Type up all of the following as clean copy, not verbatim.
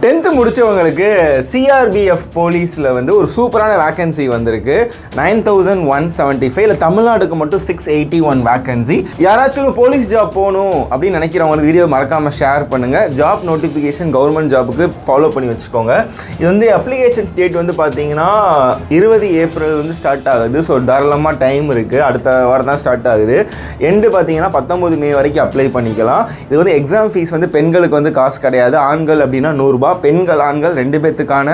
10th முடிச்சவங்களுக்கு CRPF போலீஸில் வந்து ஒரு சூப்பரான வேக்கன்சி வந்திருக்கு. 9175. இல்லை தமிழ்நாடுக்கு மட்டும் 681 வேக்கன்சி. யாராச்சும் போலீஸ் ஜாப் போகணும் அப்படின்னு நினைக்கிறவங்களுக்கு வீடியோ மறக்காமல் ஷேர் பண்ணுங்கள். ஜாப் நோட்டிஃபிகேஷன் கவர்மெண்ட் ஜாப்புக்கு ஃபாலோ பண்ணி வச்சுக்கோங்க. இது வந்து அப்ளிகேஷன்ஸ் டேட் வந்து பார்த்தீங்கன்னா 20 ஏப்ரல் வந்து ஸ்டார்ட் ஆகுது. ஸோ தாராளமாக டைம் இருக்குது. அடுத்த வாரம் தான் ஸ்டார்ட் ஆகுது. எண்டு பார்த்தீங்கன்னா 19 மே வரைக்கும் அப்ளை பண்ணிக்கலாம். இது வந்து எக்ஸாம் ஃபீஸ் வந்து பெண்களுக்கு வந்து காசு கிடையாது. ஆண்கள் அப்படின்னா 100 ரூபாய். பெண்கள் ஆண்கள் 2 பேத்துக்கான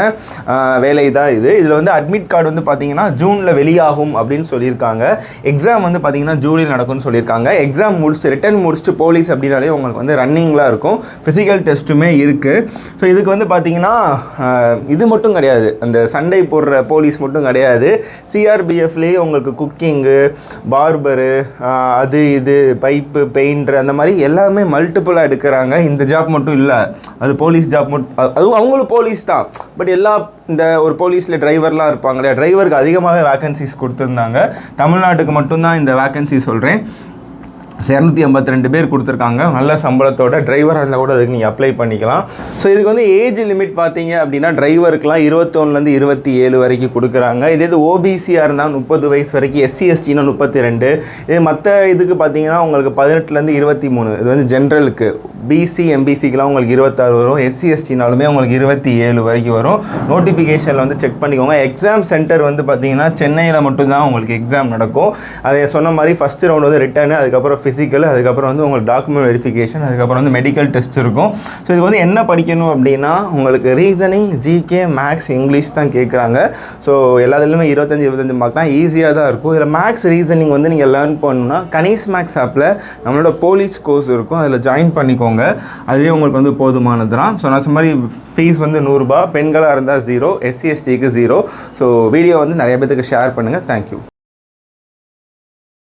வேலை தான் இது. இதில் வந்து அட்மிட் கார்டு வந்து பார்த்தீங்கன்னா ஜூனில் வெளியாகும் அப்படின்னு சொல்லியிருக்காங்க. எக்ஸாம் வந்து பார்த்தீங்கன்னா ஜூலையில் நடக்கும்னு சொல்லியிருக்காங்க. எக்ஸாம் முடிச்சு ரிட்டன் முடிச்சுட்டு போலீஸ் அப்படின்னாலே உங்களுக்கு வந்து ரன்னிங்லாம் இருக்கும். ஃபிசிக்கல் டெஸ்ட்டுமே இருக்குது. ஸோ இதுக்கு வந்து பார்த்தீங்கன்னா இது மட்டும் கிடையாது, அந்த சண்டை போடுற போலீஸ் மட்டும் கிடையாது. சிஆர்பிஎஃப்லேயே உங்களுக்கு குக்கிங்கு, பார்பரு, அது இது பைப்பு பெயிண்டர் அந்த மாதிரி எல்லாமே மல்டிப்புளாக எடுக்கிறாங்க. இந்த ஜாப் மட்டும் இல்லை, அது போலீஸ் ஜாப் மட்டும், அதுவும் அவங்களும் போலீஸ் தான். பட் எல்லா இந்த ஒரு போலீஸில் டிரைவர்லாம் இருப்பாங்க இல்லையா, டிரைவருக்கு அதிகமாகவே வேக்கன்சிஸ் கொடுத்துருந்தாங்க. தமிழ்நாட்டுக்கு மட்டும்தான் இந்த வேக்கன்சி சொல்கிறேன். 252 பேர் கொடுத்துருக்காங்க. நல்ல சம்பளத்தோட டிரைவராக இருந்தால் கூட அதுக்கு நீங்கள் அப்ளை பண்ணிக்கலாம். ஸோ இதுக்கு வந்து ஏஜ் லிமிட் பார்த்தீங்க அப்படின்னா டிரைவருக்குலாம் 21லேருந்து 27 வரைக்கும் கொடுக்குறாங்க. இது ஓபிசியாக இருந்தால் 30 வயசு வரைக்கும், எஸ்சி எஸ்டினா 32. இது மற்ற இதுக்கு பார்த்தீங்கன்னா உங்களுக்கு 18லேருந்து 23. இது வந்து ஜென்ரலுக்கு. பிசி எம்பிசிக்கெலாம் உங்களுக்கு 26 வரும். எஸ்சி எஸ்டினாலுமே உங்களுக்கு 27 வரைக்கும் வரும். நோட்டிஃபிகேஷனில் வந்து செக் பண்ணிக்கோங்க. எக்ஸாம் சென்டர் வந்து பார்த்தீங்கன்னா சென்னையில் மட்டும்தான் உங்களுக்கு எக்ஸாம் நடக்கும். அதை சொன்ன மாதிரி ஃபஸ்ட் ரவுண்ட் வந்து ரிட்டர்னு, அதுக்கப்புறம் ஃபிசிக்கல், அதுக்கப்புறம் வந்து உங்களுக்கு டாக்குமெண்ட் வெரிஃபிகேஷன், அதுக்கப்புறம் வந்து மெடிக்கல் டெஸ்ட் இருக்கும். ஸோ இது வந்து என்ன படிக்கணும் அப்படின்னா உங்களுக்கு ரீசனிங், ஜிகே, மேக்ஸ், இங்கிலீஷ் தான் கேட்குறாங்க. ஸோ எல்லாத்துலேயுமே 25 மார்க் தான், ஈஸியாக தான் இருக்கும். இதில் மேக்ஸ் ரீசனிங் வந்து நீங்கள் லேர்ன் பண்ணணும்னா கனிஸ் மேக்ஸ் ஆப்பில் நம்மளோட போலீஸ் கோர்ஸ் இருக்கும், அதில் ஜாயின் பண்ணிக்கோங்க. அதுவே உங்களுக்கு வந்து போதுமானது தான். ஸோ நான் சொன்ன மாதிரி ஃபீஸ் வந்து 100 ரூபாய். பெண்களாக இருந்தால் 0, எஸ்சி எஸ்டிக்கு 0. ஸோ வீடியோ வந்து நிறைய பேருக்கு ஷேர் பண்ணுங்கள். தேங்க்யூ.